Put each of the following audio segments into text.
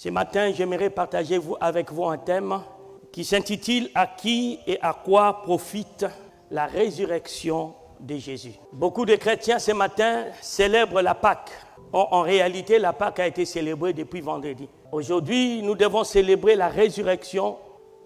Ce matin, j'aimerais partager avec vous un thème qui s'intitule « À qui et à quoi profite la résurrection de Jésus ?» Beaucoup de chrétiens ce matin célèbrent la Pâque. En réalité, la Pâque a été célébrée depuis vendredi. Aujourd'hui, nous devons célébrer la résurrection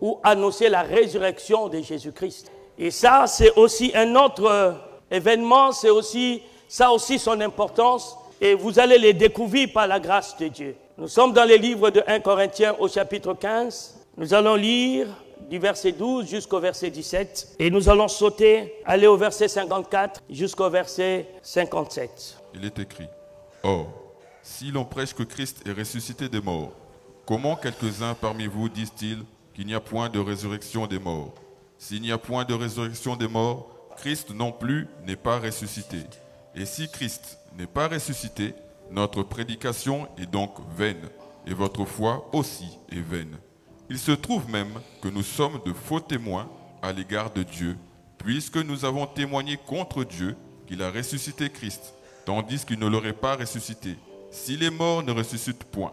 ou annoncer la résurrection de Jésus-Christ. Et ça, c'est aussi un autre événement, ça aussi son importance, et vous allez les découvrir par la grâce de Dieu. Nous sommes dans le livre de 1 Corinthiens au chapitre 15. Nous allons lire du verset 12 jusqu'au verset 17, et nous allons aller au verset 54 jusqu'au verset 57. Il est écrit: Or, si l'on prêche que Christ est ressuscité des morts, comment quelques-uns parmi vous disent-ils qu'il n'y a point de résurrection des morts? S'il n'y a point de résurrection des morts, Christ non plus n'est pas ressuscité. Et si Christ n'est pas ressuscité, notre prédication est donc vaine, et votre foi aussi est vaine. Il se trouve même que nous sommes de faux témoins à l'égard de Dieu, puisque nous avons témoigné contre Dieu qu'il a ressuscité Christ, tandis qu'il ne l'aurait pas ressuscité, si les morts ne ressuscitent point.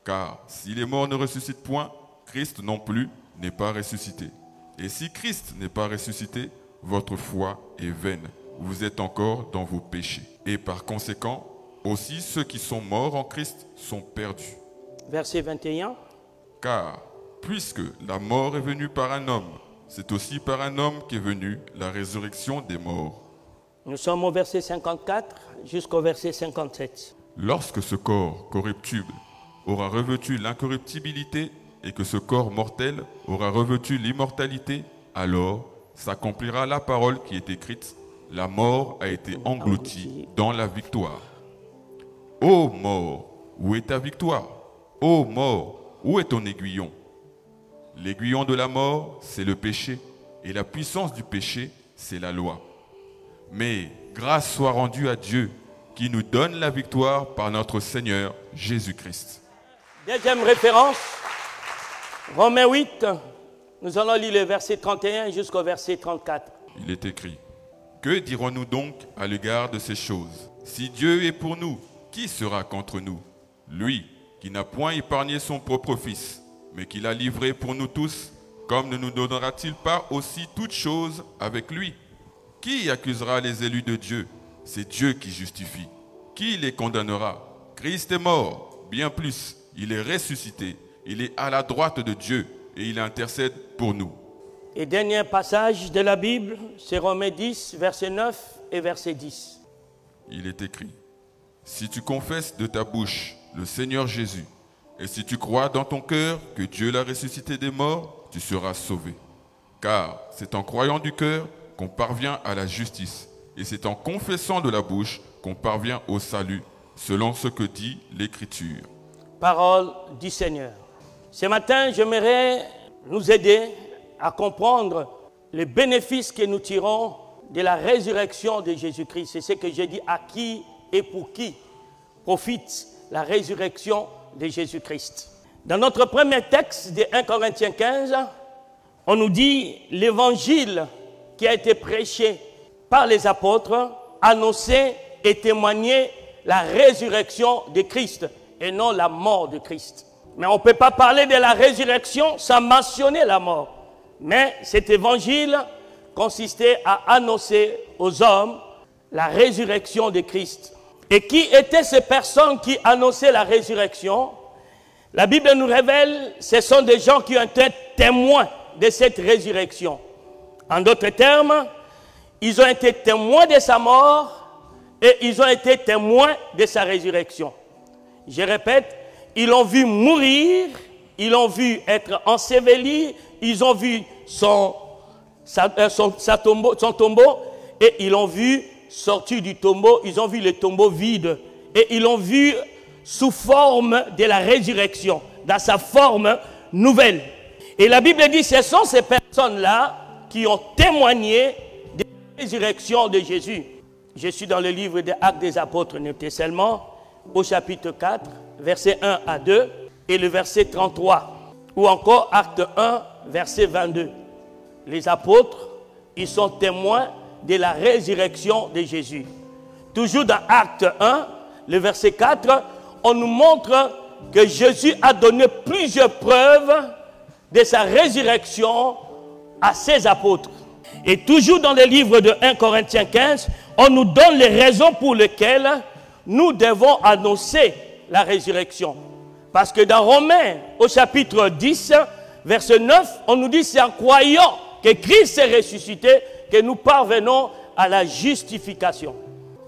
Car si les morts ne ressuscitent point, Christ non plus n'est pas ressuscité. Et si Christ n'est pas ressuscité, votre foi est vaine. Vous êtes encore dans vos péchés. Et par conséquent, aussi ceux qui sont morts en Christ sont perdus. Verset 21. Car, puisque la mort est venue par un homme, c'est aussi par un homme qu'est venue la résurrection des morts. Nous sommes au verset 54 jusqu'au verset 57. Lorsque ce corps corruptible aura revêtu l'incorruptibilité et que ce corps mortel aura revêtu l'immortalité, alors s'accomplira la parole qui est écrite: la mort a été engloutie dans la victoire. Ô mort, où est ta victoire? Ô mort, où est ton aiguillon? L'aiguillon de la mort, c'est le péché, et la puissance du péché, c'est la loi. Mais grâce soit rendue à Dieu, qui nous donne la victoire par notre Seigneur Jésus-Christ. Deuxième référence, Romains 8, nous allons lire le verset 31 jusqu'au verset 34. Il est écrit: Que dirons-nous donc à l'égard de ces choses? Si Dieu est pour nous, qui sera contre nous? Lui, qui n'a point épargné son propre Fils, mais qui l'a livré pour nous tous, comme ne nous donnera-t-il pas aussi toutes choses avec lui? Qui accusera les élus de Dieu? C'est Dieu qui justifie. Qui les condamnera? Christ est mort, bien plus, il est ressuscité, il est à la droite de Dieu et il intercède pour nous. Et dernier passage de la Bible, c'est Romains 10, verset 9 et verset 10. Il est écrit: Si tu confesses de ta bouche le Seigneur Jésus, et si tu crois dans ton cœur que Dieu l'a ressuscité des morts, tu seras sauvé. Car c'est en croyant du cœur qu'on parvient à la justice, et c'est en confessant de la bouche qu'on parvient au salut, selon ce que dit l'Écriture. Parole du Seigneur. Ce matin, j'aimerais nous aider à comprendre les bénéfices que nous tirons de la résurrection de Jésus-Christ. C'est ce que j'ai dit: à qui et pour qui profite la résurrection de Jésus-Christ. Dans notre premier texte de 1 Corinthiens 15, on nous dit l'évangile qui a été prêché par les apôtres, annonçait et témoignait la résurrection de Christ et non la mort de Christ. Mais on ne peut pas parler de la résurrection sans mentionner la mort. Mais cet évangile consistait à annoncer aux hommes la résurrection de Christ. Et qui étaient ces personnes qui annonçaient la résurrection? La Bible nous révèle, ce sont des gens qui ont été témoins de cette résurrection. En d'autres termes, ils ont été témoins de sa mort et ils ont été témoins de sa résurrection. Je répète, ils l'ont vu mourir, ils l'ont vu être enseveli, ils ont vu son tombeau et ils l'ont vu sortir du tombeau, ils ont vu le tombeau vide et ils l'ont vu sous forme de la résurrection, dans sa forme nouvelle. Et la Bible dit, ce sont ces personnes-là qui ont témoigné de la résurrection de Jésus. Je suis dans le livre des Actes des Apôtres, notez seulement, au chapitre 4, versets 1 à 2, et le verset 33, ou encore Acte 1, verset 22. Les apôtres, ils sont témoins de la résurrection de Jésus. Toujours dans Acte 1, le verset 4, on nous montre que Jésus a donné plusieurs preuves de sa résurrection à ses apôtres. Et toujours dans le livre de 1 Corinthiens 15, on nous donne les raisons pour lesquelles nous devons annoncer la résurrection. Parce que dans Romains, au chapitre 10, verset 9, on nous dit c'est en croyant que Christ est ressuscité que nous parvenons à la justification.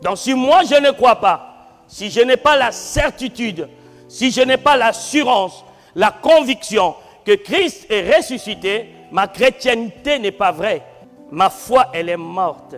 Donc si moi je ne crois pas, si je n'ai pas la certitude, si je n'ai pas l'assurance, la conviction que Christ est ressuscité, ma chrétienté n'est pas vraie. Ma foi, elle est morte.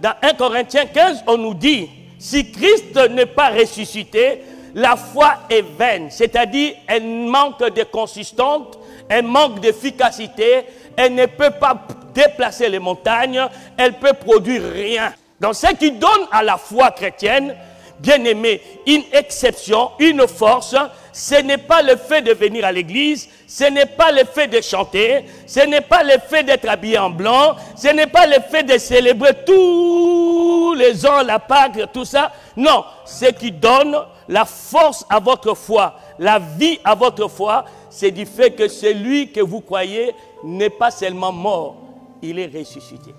Dans 1 Corinthiens 15, on nous dit, si Christ n'est pas ressuscité, la foi est vaine. C'est-à-dire, elle manque de consistance, elle manque d'efficacité, elle ne peut pas déplacer les montagnes, elle peut produire rien. Donc, ce qui donne à la foi chrétienne, bien aimé, une exception, une force, ce n'est pas le fait de venir à l'église, ce n'est pas le fait de chanter, ce n'est pas le fait d'être habillé en blanc, ce n'est pas le fait de célébrer tous les ans la Pâque, tout ça. Non, ce qui donne la force à votre foi, la vie à votre foi, c'est du fait que celui que vous croyez n'est pas seulement mort, il est ressuscité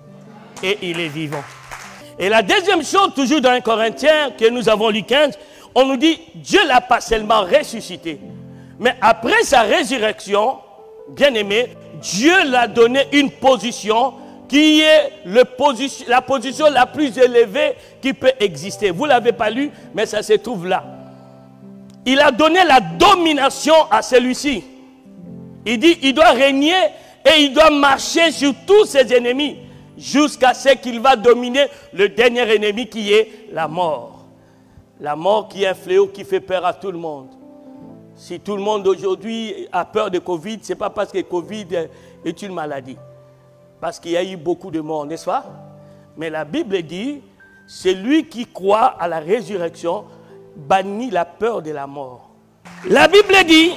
et il est vivant. Et la deuxième chose, toujours dans 1 Corinthiens, que nous avons lu 15, on nous dit, Dieu ne l'a pas seulement ressuscité, mais après sa résurrection, bien aimé, Dieu l'a donné une position qui est la position la plus élevée qui peut exister. Vous ne l'avez pas lu, mais ça se trouve là. Il a donné la domination à celui-ci. Il dit, il doit régner et il doit marcher sur tous ses ennemis, jusqu'à ce qu'il va dominer le dernier ennemi qui est la mort. La mort qui est un fléau qui fait peur à tout le monde. Si tout le monde aujourd'hui a peur de Covid, ce n'est pas parce que Covid est une maladie. Parce qu'il y a eu beaucoup de morts, n'est-ce pas? Mais la Bible dit, celui qui croit à la résurrection bannit la peur de la mort. La Bible dit,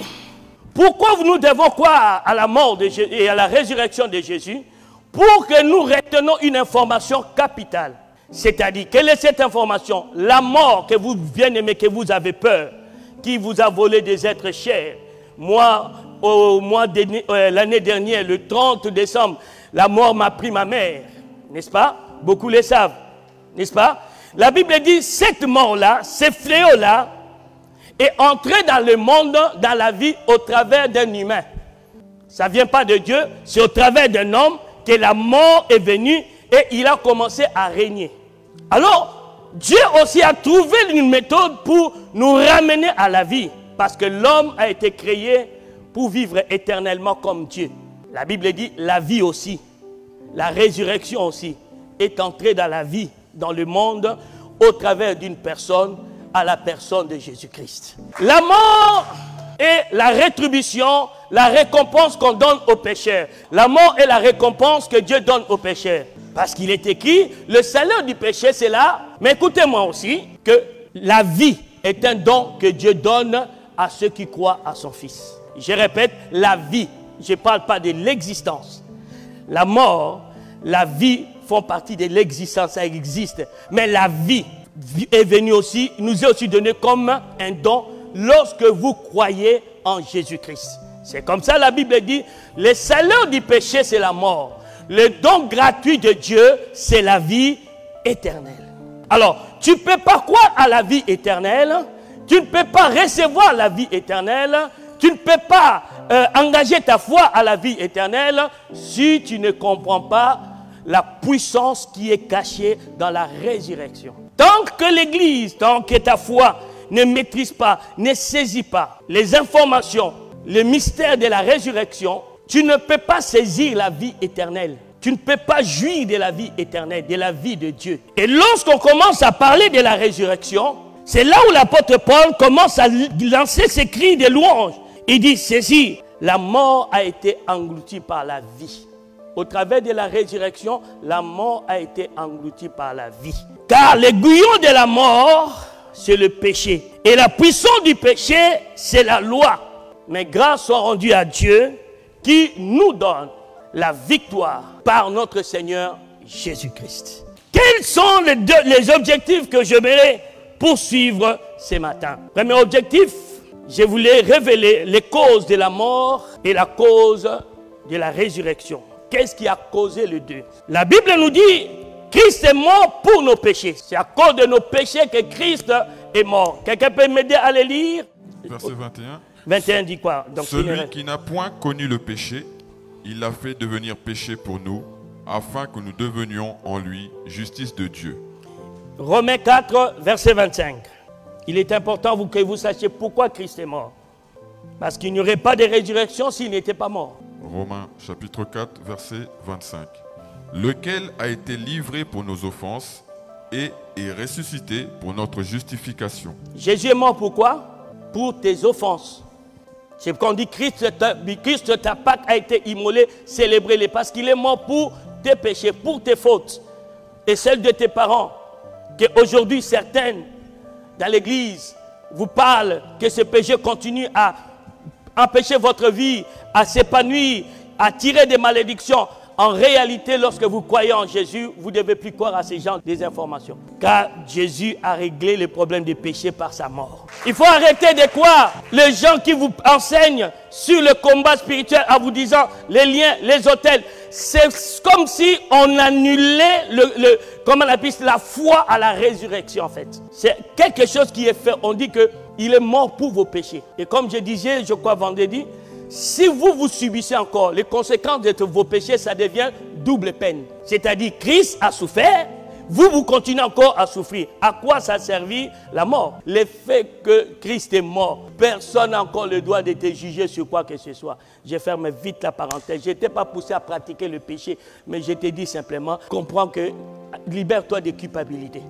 pourquoi nous devons croire à la mort de Jésus et à la résurrection de Jésus? Pour que nous retenons une information capitale. C'est-à-dire, quelle est cette information? La mort que vous bien-aimés, que vous avez peur, qui vous a volé des êtres chers. Moi, l'année dernière, le 30 décembre, la mort m'a pris ma mère. N'est-ce pas? Beaucoup le savent. N'est-ce pas? La Bible dit, cette mort-là, ce fléau-là, est entré dans le monde, dans la vie, au travers d'un humain. Ça ne vient pas de Dieu, c'est au travers d'un homme que la mort est venue et il a commencé à régner. Alors, Dieu aussi a trouvé une méthode pour nous ramener à la vie. Parce que l'homme a été créé pour vivre éternellement comme Dieu. La Bible dit, la vie aussi, la résurrection aussi, est entrée dans la vie, dans le monde, au travers d'une personne, à la personne de Jésus-Christ. La mort est la rétribution, la récompense qu'on donne aux pécheurs. La mort est la récompense que Dieu donne aux pécheurs. Parce qu'il est écrit, le salaire du péché c'est là. Mais écoutez-moi aussi, que la vie est un don que Dieu donne à ceux qui croient à son Fils. Je répète, la vie. Je ne parle pas de l'existence. La mort, la vie font partie de l'existence, ça existe. Mais la vie est venue aussi, nous est aussi donnée comme un don lorsque vous croyez en Jésus-Christ. C'est comme ça la Bible dit, le salaire du péché c'est la mort. Le don gratuit de Dieu c'est la vie éternelle. Alors, tu ne peux pas croire à la vie éternelle, tu ne peux pas recevoir la vie éternelle, tu ne peux pas engager ta foi à la vie éternelle si tu ne comprends pas la puissance qui est cachée dans la résurrection. Tant que l'Église, tant que ta foi ne maîtrise pas, ne saisit pas les informations, le mystère de la résurrection, tu ne peux pas saisir la vie éternelle. Tu ne peux pas jouir de la vie éternelle, de la vie de Dieu. Et lorsqu'on commence à parler de la résurrection, c'est là où l'apôtre Paul commence à lancer ses cris de louange. Il dit ceci, la mort a été engloutie par la vie. Au travers de la résurrection, la mort a été engloutie par la vie. Car l'aiguillon de la mort, c'est le péché. Et la puissance du péché, c'est la loi. Mais grâce soit rendue à Dieu qui nous donne la victoire par notre Seigneur Jésus-Christ. Quels sont les objectifs que je vais poursuivre ce matin? Premier objectif, je voulais révéler les causes de la mort et la cause de la résurrection. Qu'est-ce qui a causé les deux? La Bible nous dit, Christ est mort pour nos péchés. C'est à cause de nos péchés que Christ est mort. Quelqu'un peut m'aider à les lire? Verset 21. 21 dit quoi? Donc, celui qui n'a point connu le péché, il l'a fait devenir péché pour nous, afin que nous devenions en lui justice de Dieu. Romains 4, verset 25. Il est important que vous sachiez pourquoi Christ est mort. Parce qu'il n'y aurait pas de résurrection s'il n'était pas mort. Romains chapitre 4, verset 25. Lequel a été livré pour nos offenses et est ressuscité pour notre justification. Jésus est mort pourquoi? Pour tes offenses. C'est quand on dit Christ, ta Pâque a été immolée, célébrez-les. Parce qu'il est mort pour tes péchés, pour tes fautes et celles de tes parents. Qu'aujourd'hui, certaines dans l'église vous parlent que ce péché continue à empêcher votre vie, à s'épanouir, à tirer des malédictions. En réalité, lorsque vous croyez en Jésus, vous ne devez plus croire à ces gens des informations. Car Jésus a réglé les problèmes des péchés par sa mort. Il faut arrêter de croire les gens qui vous enseignent sur le combat spirituel en vous disant les liens, les autels. C'est comme si on annulait comment on appelle la foi à la résurrection en fait. C'est quelque chose qui est fait. On dit qu'il est mort pour vos péchés. Et comme je disais, je crois vendredi, si vous subissez encore les conséquences de vos péchés, ça devient double peine. C'est-à-dire, Christ a souffert, vous continuez encore à souffrir. À quoi ça a servi la mort? Le fait que Christ est mort, personne n'a encore le droit de te juger sur quoi que ce soit. Je ferme vite la parenthèse. Je n'étais pas poussé à pratiquer le péché, mais je t'ai dit simplement, comprends que libère-toi de culpabilité.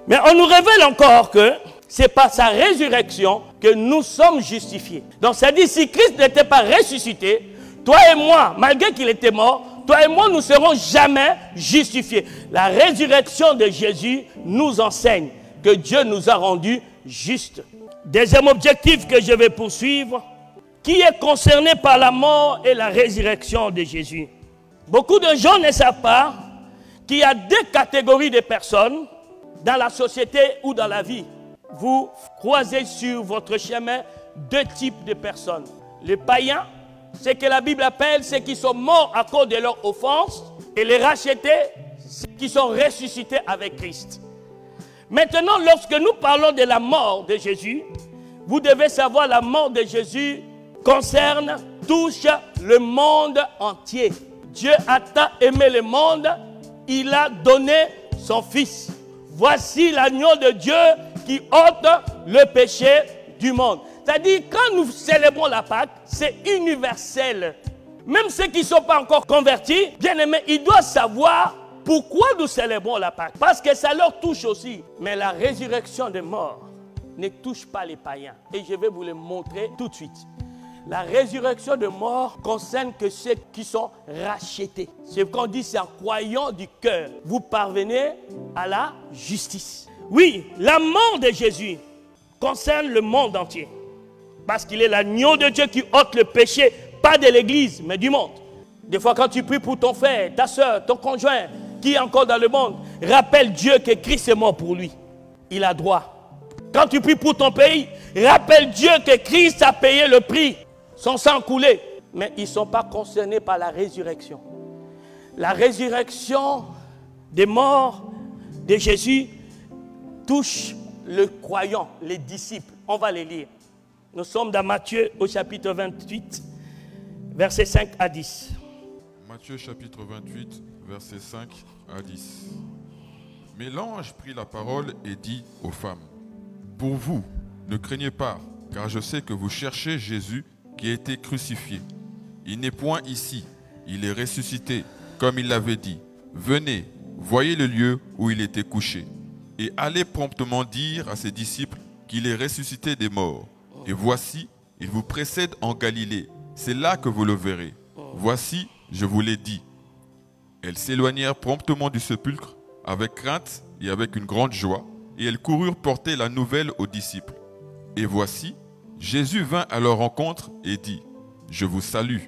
Mais on nous révèle encore que c'est par sa résurrection que nous sommes justifiés. Donc ça dit, si Christ n'était pas ressuscité, toi et moi, malgré qu'il était mort, toi et moi, nous ne serons jamais justifiés. La résurrection de Jésus nous enseigne que Dieu nous a rendus justes. Deuxième objectif que je vais poursuivre, qui est concerné par la mort et la résurrection de Jésus. Beaucoup de gens ne savent pas qu'il y a deux catégories de personnes dans la société ou dans la vie. Vous croisez sur votre chemin deux types de personnes. Les païens, c'est que la Bible appelle ceux qui sont morts à cause de leurs offenses, et les rachetés, ceux qui sont ressuscités avec Christ. Maintenant, lorsque nous parlons de la mort de Jésus, vous devez savoir la mort de Jésus concerne, touche le monde entier. Dieu a tant aimé le monde, il a donné son Fils. Voici l'agneau de Dieu qui ôte le péché du monde. C'est-à-dire, quand nous célébrons la Pâque, c'est universel. Même ceux qui ne sont pas encore convertis, bien aimés, ils doivent savoir pourquoi nous célébrons la Pâque. Parce que ça leur touche aussi. Mais la résurrection des morts ne touche pas les païens. Et je vais vous le montrer tout de suite. La résurrection des morts concerne que ceux qui sont rachetés. C'est qu'on dit, c'est en croyant du cœur. Vous parvenez à la justice. Oui, la mort de Jésus concerne le monde entier. Parce qu'il est l'agneau de Dieu qui ôte le péché, pas de l'église, mais du monde. Des fois, quand tu pries pour ton frère, ta soeur, ton conjoint, qui est encore dans le monde, rappelle Dieu que Christ est mort pour lui. Il a droit. Quand tu pries pour ton pays, rappelle Dieu que Christ a payé le prix. Son sang coulé. Mais ils ne sont pas concernés par la résurrection. La résurrection des morts de Jésus touche le croyant, les disciples. On va les lire. Nous sommes dans Matthieu au chapitre 28, versets 5 à 10. Matthieu chapitre 28, versets 5 à 10. Mais l'ange prit la parole et dit aux femmes, « Pour vous, ne craignez pas, car je sais que vous cherchez Jésus qui a été crucifié. Il n'est point ici, il est ressuscité, comme il l'avait dit. Venez, voyez le lieu où il était couché. Et allez promptement dire à ses disciples qu'il est ressuscité des morts. Et voici, il vous précède en Galilée. C'est là que vous le verrez. Voici, je vous l'ai dit. » Elles s'éloignèrent promptement du sépulcre, avec crainte et avec une grande joie, et elles coururent porter la nouvelle aux disciples. Et voici, Jésus vint à leur rencontre et dit, « Je vous salue. »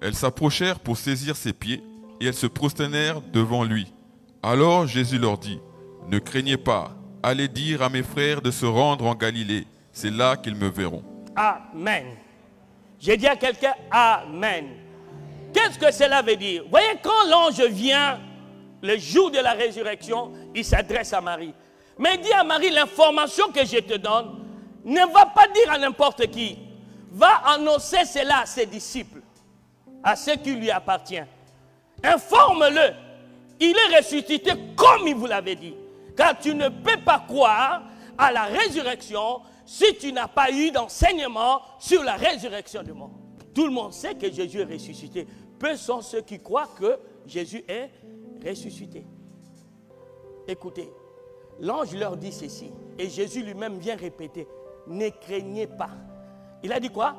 Elles s'approchèrent pour saisir ses pieds, et elles se prosternèrent devant lui. Alors Jésus leur dit, « Ne craignez pas, allez dire à mes frères de se rendre en Galilée, c'est là qu'ils me verront. » Amen. J'ai dit à quelqu'un Amen. Qu'est-ce que cela veut dire? Vous voyez, quand l'ange vient, le jour de la résurrection, il s'adresse à Marie. Mais il dit à Marie, l'information que je te donne, ne va pas dire à n'importe qui. Va annoncer cela à ses disciples, à ceux qui lui appartiennent. Informe-le. Il est ressuscité comme il vous l'avait dit. Car tu ne peux pas croire à la résurrection si tu n'as pas eu d'enseignement sur la résurrection des morts. Tout le monde sait que Jésus est ressuscité. Peu sont ceux qui croient que Jésus est ressuscité. Écoutez, l'ange leur dit ceci, et Jésus lui-même vient répéter, ne craignez pas. Il a dit quoi?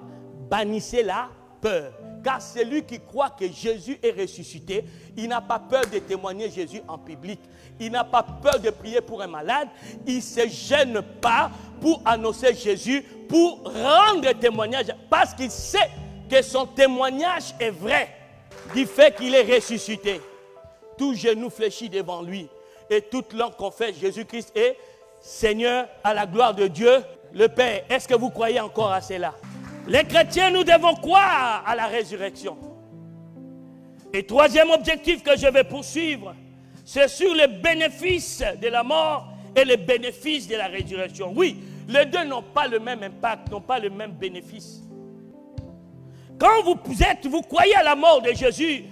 Bannissez la peur. Car celui qui croit que Jésus est ressuscité, il n'a pas peur de témoigner Jésus en public. Il n'a pas peur de prier pour un malade. Il ne se gêne pas pour annoncer Jésus, pour rendre témoignage. Parce qu'il sait que son témoignage est vrai du fait qu'il est ressuscité. Tout genou fléchit devant lui et toute langue confesse Jésus-Christ est Seigneur à la gloire de Dieu le Père. Est-ce que vous croyez encore à cela? Les chrétiens, nous devons croire à la résurrection. Et troisième objectif que je vais poursuivre, c'est sur les bénéfices de la mort et les bénéfices de la résurrection. Oui, les deux n'ont pas le même impact, n'ont pas le même bénéfice. Quand vous croyez à la mort de Jésus,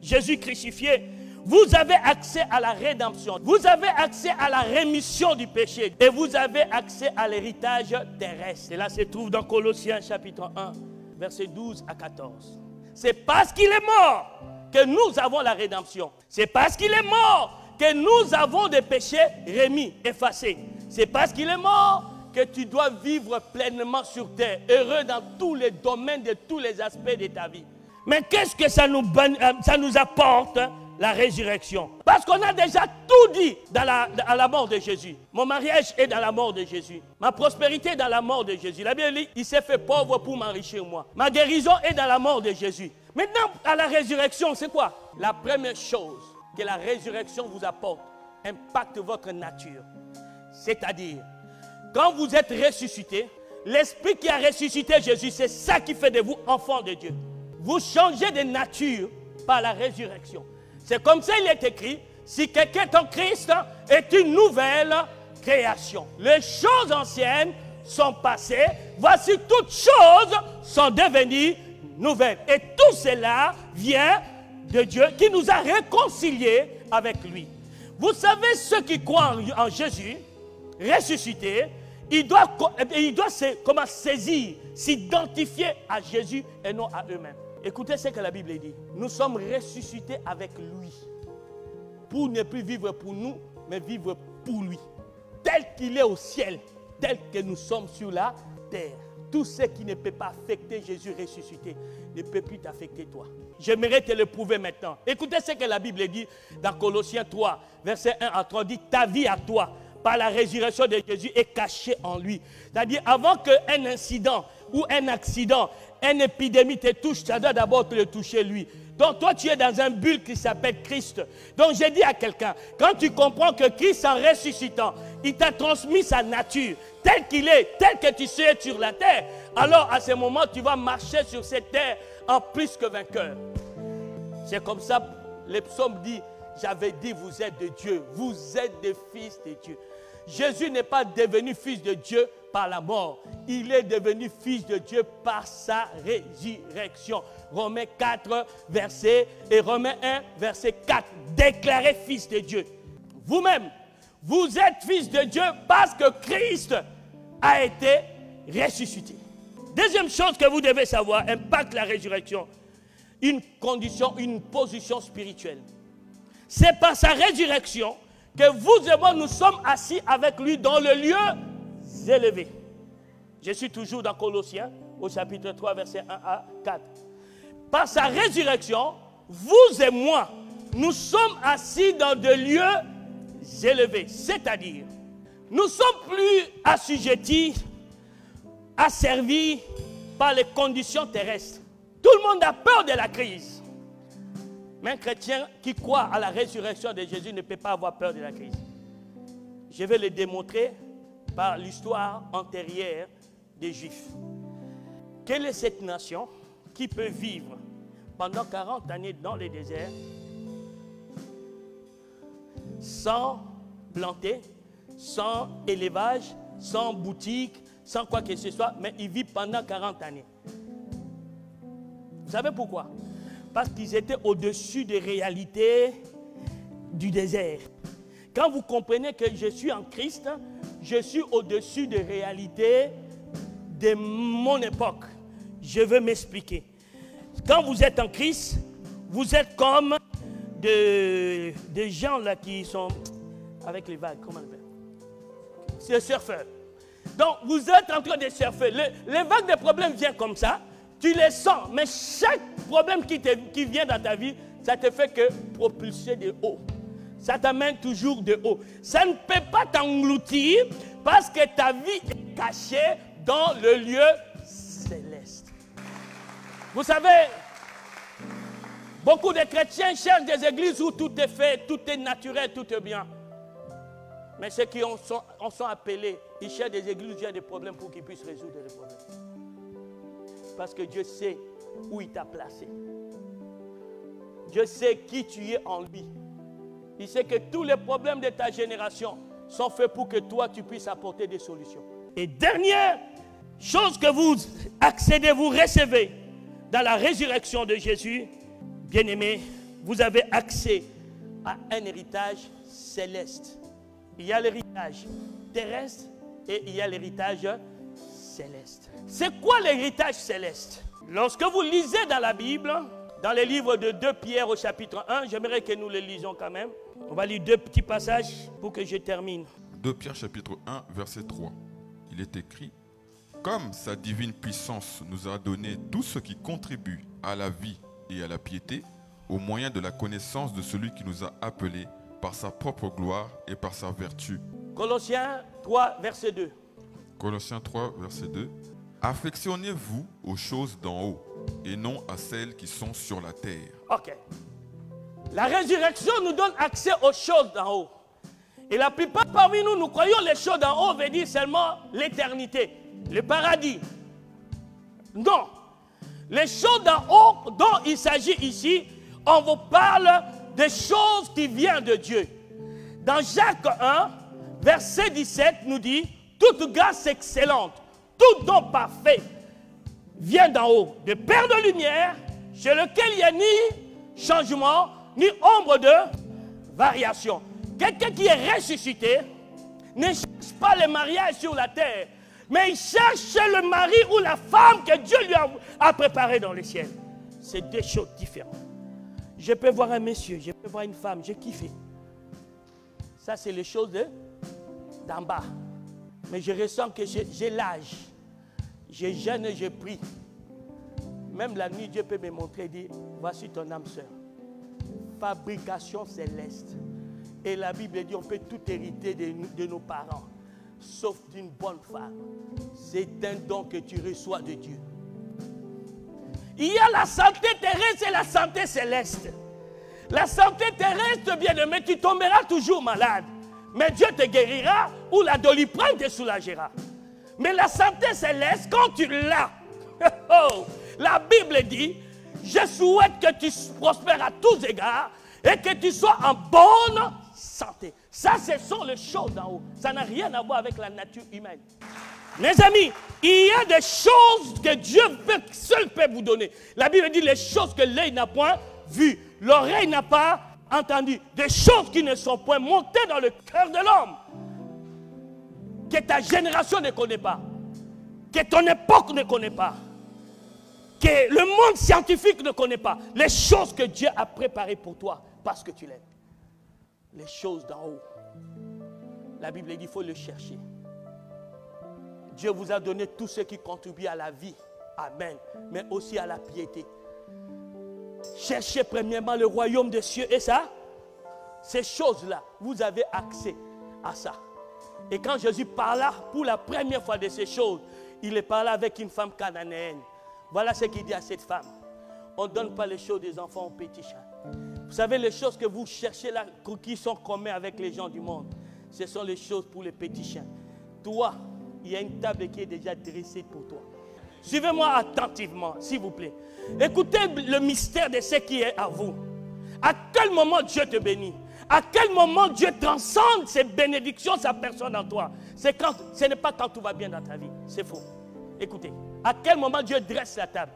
Jésus crucifié, vous avez accès à la rédemption, vous avez accès à la rémission du péché et vous avez accès à l'héritage terrestre. Et là se trouve dans Colossiens chapitre 1, versets 12 à 14. C'est parce qu'il est mort que nous avons la rédemption. C'est parce qu'il est mort que nous avons des péchés remis, effacés. C'est parce qu'il est mort que tu dois vivre pleinement sur terre, heureux dans tous les domaines, de tous les aspects de ta vie. Mais qu'est-ce que ça nous apporte, la résurrection? Parce qu'on a déjà tout dit à la mort de Jésus. Mon mariage est dans la mort de Jésus. Ma prospérité est dans la mort de Jésus. La Bible dit, il s'est fait pauvre pour m'enrichir moi. Ma guérison est dans la mort de Jésus. Maintenant, à la résurrection, c'est quoi? La première chose que la résurrection vous apporte impacte votre nature. C'est-à-dire, quand vous êtes ressuscité, l'Esprit qui a ressuscité Jésus, c'est ça qui fait de vous enfants de Dieu. Vous changez de nature par la résurrection. C'est comme ça il est écrit, si quelqu'un est en Christ, est une nouvelle création. Les choses anciennes sont passées, voici toutes choses sont devenues nouvelles. Et tout cela vient de Dieu qui nous a réconciliés avec lui. Vous savez, ceux qui croient en Jésus, ressuscité, ils doivent comment saisir, s'identifier à Jésus et non à eux-mêmes. Écoutez ce que la Bible dit. Nous sommes ressuscités avec lui. Pour ne plus vivre pour nous, mais vivre pour lui. Tel qu'il est au ciel, tel que nous sommes sur la terre. Tout ce qui ne peut pas affecter Jésus ressuscité ne peut plus t'affecter toi. J'aimerais te le prouver maintenant. Écoutez ce que la Bible dit dans Colossiens 3, versets 1 à 3. Dit, ta vie à toi, par la résurrection de Jésus, est cachée en lui. C'est-à-dire, avant qu'un incident ou un accident, une épidémie te touche, ça doit d'abord te le toucher lui. Donc toi, tu es dans un bulle qui s'appelle Christ. Donc j'ai dit à quelqu'un, quand tu comprends que Christ en ressuscitant, il t'a transmis sa nature, tel qu'il est, tel que tu sais sur la terre, alors à ce moment, tu vas marcher sur cette terre en plus que vainqueur. C'est comme ça, le psaume dit, j'avais dit, vous êtes de Dieu, vous êtes des fils de Dieu. Jésus n'est pas devenu fils de Dieu par la mort. Il est devenu fils de Dieu par sa résurrection. Romains 4, verset, et Romains 1, verset 4. Déclaré fils de Dieu. Vous-même, vous êtes fils de Dieu parce que Christ a été ressuscité. Deuxième chose que vous devez savoir, impacte la résurrection. Une condition, une position spirituelle. C'est par sa résurrection que vous et moi, nous sommes assis avec lui dans le lieu élevé. Je suis toujours dans Colossiens, au chapitre 3, verset 1 à 4. Par sa résurrection, vous et moi, nous sommes assis dans des lieux élevés. C'est-à-dire, nous ne sommes plus assujettis, asservis par les conditions terrestres. Tout le monde a peur de la crise. Mais un chrétien qui croit à la résurrection de Jésus ne peut pas avoir peur de la crise. Je vais le démontrer par l'histoire antérieure des Juifs. Quelle est cette nation qui peut vivre pendant 40 années dans le désert sans planter, sans élevage, sans boutique, sans quoi que ce soit, mais ils vivent pendant 40 années. Vous savez pourquoi? Parce qu'ils étaient au-dessus des réalités du désert. Quand vous comprenez que je suis en Christ, je suis au-dessus des réalités de mon époque. Je veux m'expliquer. Quand vous êtes en Christ, vous êtes comme des gens là qui sont avec les vagues. Comment on appelle? C'est surfeurs. Donc vous êtes en train de surfer. Les vagues de problèmes viennent comme ça. Tu les sens. Mais chaque problème qui vient dans ta vie, ça te fait que propulser de haut. Ça t'amène toujours de haut. Ça ne peut pas t'engloutir parce que ta vie est cachée dans le lieu céleste. Vous savez, beaucoup de chrétiens cherchent des églises où tout est fait, tout est naturel, tout est bien. Mais ceux qui en sont appelés, ils cherchent des églises où il y a des problèmes pour qu'ils puissent résoudre les problèmes. Parce que Dieu sait où il t'a placé. Dieu sait qui tu es en lui. Il sait que tous les problèmes de ta génération sont faits pour que toi, tu puisses apporter des solutions. Et dernière chose que vous accédez, vous recevez dans la résurrection de Jésus, bien-aimés, vous avez accès à un héritage céleste. Il y a l'héritage terrestre et il y a l'héritage céleste. C'est quoi l'héritage céleste? Lorsque vous lisez dans la Bible, dans les livres de 2 Pierre au chapitre 1, j'aimerais que nous les lisions quand même. On va lire 2 petits passages pour que je termine. 2 Pierre chapitre 1, verset 3. Il est écrit: comme sa divine puissance nous a donné tout ce qui contribue à la vie et à la piété, au moyen de la connaissance de celui qui nous a appelés par sa propre gloire et par sa vertu. Colossiens 3, verset 2. Colossiens 3, verset 2. Affectionnez-vous aux choses d'en haut et non à celles qui sont sur la terre. Ok. La résurrection nous donne accès aux choses d'en haut. Et la plupart parmi nous, nous croyons les choses d'en haut veut dire seulement l'éternité, le paradis. Non. Les choses d'en haut dont il s'agit ici, on vous parle des choses qui viennent de Dieu. Dans Jacques 1, verset 17 nous dit: toute grâce excellente, tout don parfait vient d'en haut, de Père de lumière, chez lequel il n'y a ni changement, ni ombre de variation. Quelqu'un qui est ressuscité ne cherche pas le mariage sur la terre, mais il cherche le mari ou la femme que Dieu lui a préparé dans le ciel. C'est deux choses différentes. Je peux voir un monsieur, je peux voir une femme, j'ai kiffé. Ça, c'est les choses d'en bas. Mais je ressens que j'ai l'âge. Je jeûne et je prie. Même la nuit, Dieu peut me montrer et dire: voici ton âme sœur. Fabrication céleste. Et la Bible dit: on peut tout hériter de nos parents, sauf d'une bonne femme. C'est un don que tu reçois de Dieu. Il y a la santé terrestre et la santé céleste. La santé terrestre, bien-aimé, tu tomberas toujours malade. Mais Dieu te guérira ou la doliprane te soulagera. Mais la santé céleste, quand tu l'as, la Bible dit: je souhaite que tu prospères à tous égards et que tu sois en bonne santé. Ça, ce sont les choses d'en haut. Ça n'a rien à voir avec la nature humaine. Mes amis, il y a des choses que Dieu seul peut vous donner. La Bible dit: les choses que l'œil n'a point vues, l'oreille n'a pas entendu, des choses qui ne sont point montées dans le cœur de l'homme, que ta génération ne connaît pas, que ton époque ne connaît pas, que le monde scientifique ne connaît pas. Les choses que Dieu a préparées pour toi parce que tu l'aimes. Les choses d'en haut. La Bible dit: il faut le chercher. Dieu vous a donné tout ce qui contribue à la vie. Amen. Mais aussi à la piété. Cherchez premièrement le royaume des cieux et ça, ces choses-là, vous avez accès à ça. Et quand Jésus parla pour la première fois de ces choses, il est parlé avec une femme cananéenne. Voilà ce qu'il dit à cette femme: on ne donne pas les choses des enfants aux petits chats. Vous savez, les choses que vous cherchez là, qui sont communes avec les gens du monde, ce sont les choses pour les petits chiens. Toi, il y a une table qui est déjà dressée pour toi. Suivez-moi attentivement, s'il vous plaît. Écoutez le mystère de ce qui est à vous. À quel moment Dieu te bénit? À quel moment Dieu transcende ses bénédictions, sa personne en toi? Ce n'est pas quand tout va bien dans ta vie. C'est faux. Écoutez. À quel moment Dieu dresse la table?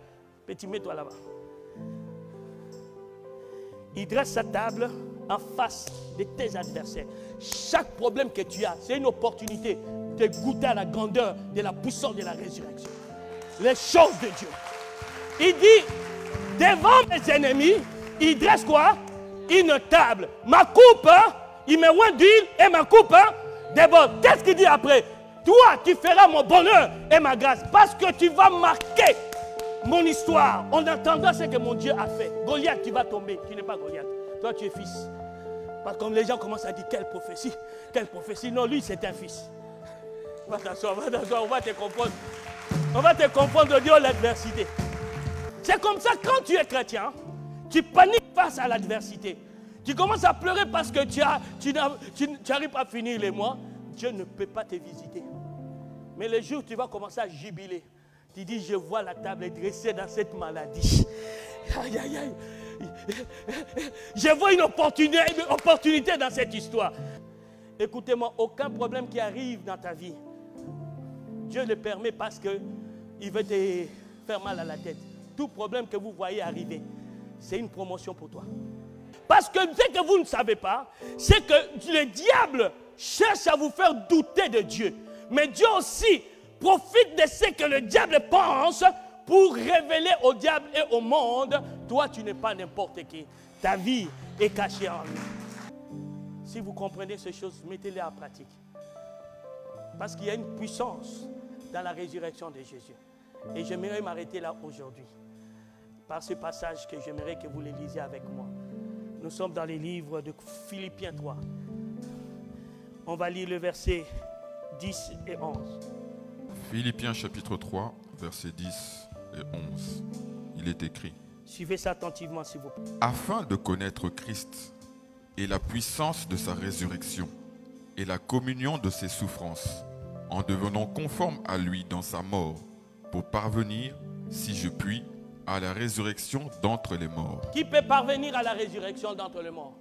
Petit, mets-toi là-bas. Il dresse sa table en face de tes adversaires. Chaque problème que tu as, c'est une opportunité de goûter à la grandeur de la puissance de la résurrection. Les choses de Dieu. Il dit, devant mes ennemis, il dresse quoi? Une table. Ma coupe, hein? Il met moins d'huile et ma coupe déborde. Qu'est-ce qu'il dit après? Toi, tu feras mon bonheur et ma grâce parce que tu vas marquer mon histoire en attendant ce que mon Dieu a fait. Goliath, tu vas tomber. Tu n'es pas Goliath. Toi, tu es fils. Parce que comme les gens commencent à dire quelle prophétie, quelle prophétie. Non, lui, c'est un fils. Va t'asseoir, on va te comprendre. On va te comprendre Dieu l'adversité. C'est comme ça, quand tu es chrétien, tu paniques face à l'adversité. Tu commences à pleurer parce que tu n'arrives pas à finir les mois. Dieu ne peut pas te visiter. Mais le jour où tu vas commencer à jubiler, tu dis, je vois la table dressée dans cette maladie. Aïe, aïe, aïe. Je vois une opportunité dans cette histoire. Écoutez-moi, aucun problème qui arrive dans ta vie, Dieu le permet parce qu'il veut te faire mal à la tête. Tout problème que vous voyez arriver, c'est une promotion pour toi. Parce que ce que vous ne savez pas, c'est que le diable cherche à vous faire douter de Dieu. Mais Dieu aussi profite de ce que le diable pense pour révéler au diable et au monde, toi tu n'es pas n'importe qui. Ta vie est cachée en lui. Si vous comprenez ces choses, mettez-les en pratique. Parce qu'il y a une puissance dans la résurrection de Jésus. Et j'aimerais m'arrêter là aujourd'hui. Par ce passage que j'aimerais que vous le lisiez avec moi. Nous sommes dans les livres de Philippiens 3. On va lire le verset 10 et 11. Philippiens chapitre 3, versets 10 et 11. Il est écrit. Suivez ça attentivement s'il vous plaît. Afin de connaître Christ et la puissance de sa résurrection et la communion de ses souffrances, en devenant conforme à lui dans sa mort, pour parvenir, si je puis, à la résurrection d'entre les morts. Qui peut parvenir à la résurrection d'entre les morts?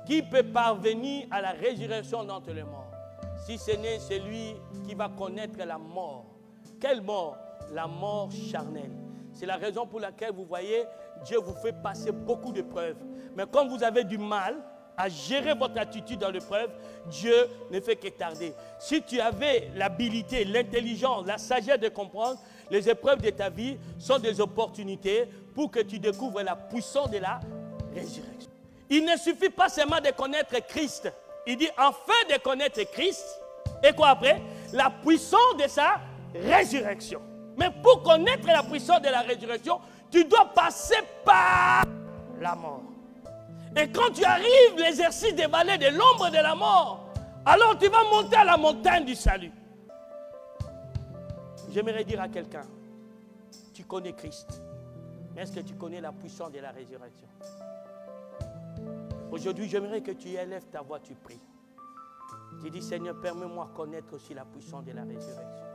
Qui peut parvenir à la résurrection d'entre les morts? Si ce n'est celui qui va connaître la mort. Quelle mort? La mort charnelle. C'est la raison pour laquelle vous voyez, Dieu vous fait passer beaucoup d'épreuves. Mais quand vous avez du mal à gérer votre attitude dans l'épreuve, Dieu ne fait que tarder. Si tu avais l'habilité, l'intelligence, la sagesse de comprendre, les épreuves de ta vie sont des opportunités pour que tu découvres la puissance de la résurrection. Il ne suffit pas seulement de connaître Christ. Il dit, afin de connaître Christ, et quoi après? La puissance de sa résurrection. Mais pour connaître la puissance de la résurrection, tu dois passer par la mort. Et quand tu arrives, l'exercice des vallées de l'ombre de la mort, alors tu vas monter à la montagne du salut. J'aimerais dire à quelqu'un, tu connais Christ, mais est-ce que tu connais la puissance de la résurrection? Aujourd'hui, j'aimerais que tu élèves ta voix, tu pries. Tu dis, Seigneur, permets-moi de connaître aussi la puissance de la résurrection.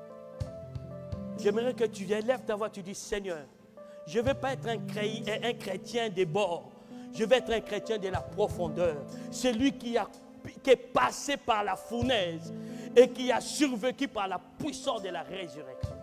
J'aimerais que tu élèves ta voix, tu dis, Seigneur, je ne veux pas être un chrétien des bords. Je vais être un chrétien de la profondeur. Celui qui est passé par la fournaise et qui a survécu par la puissance de la résurrection.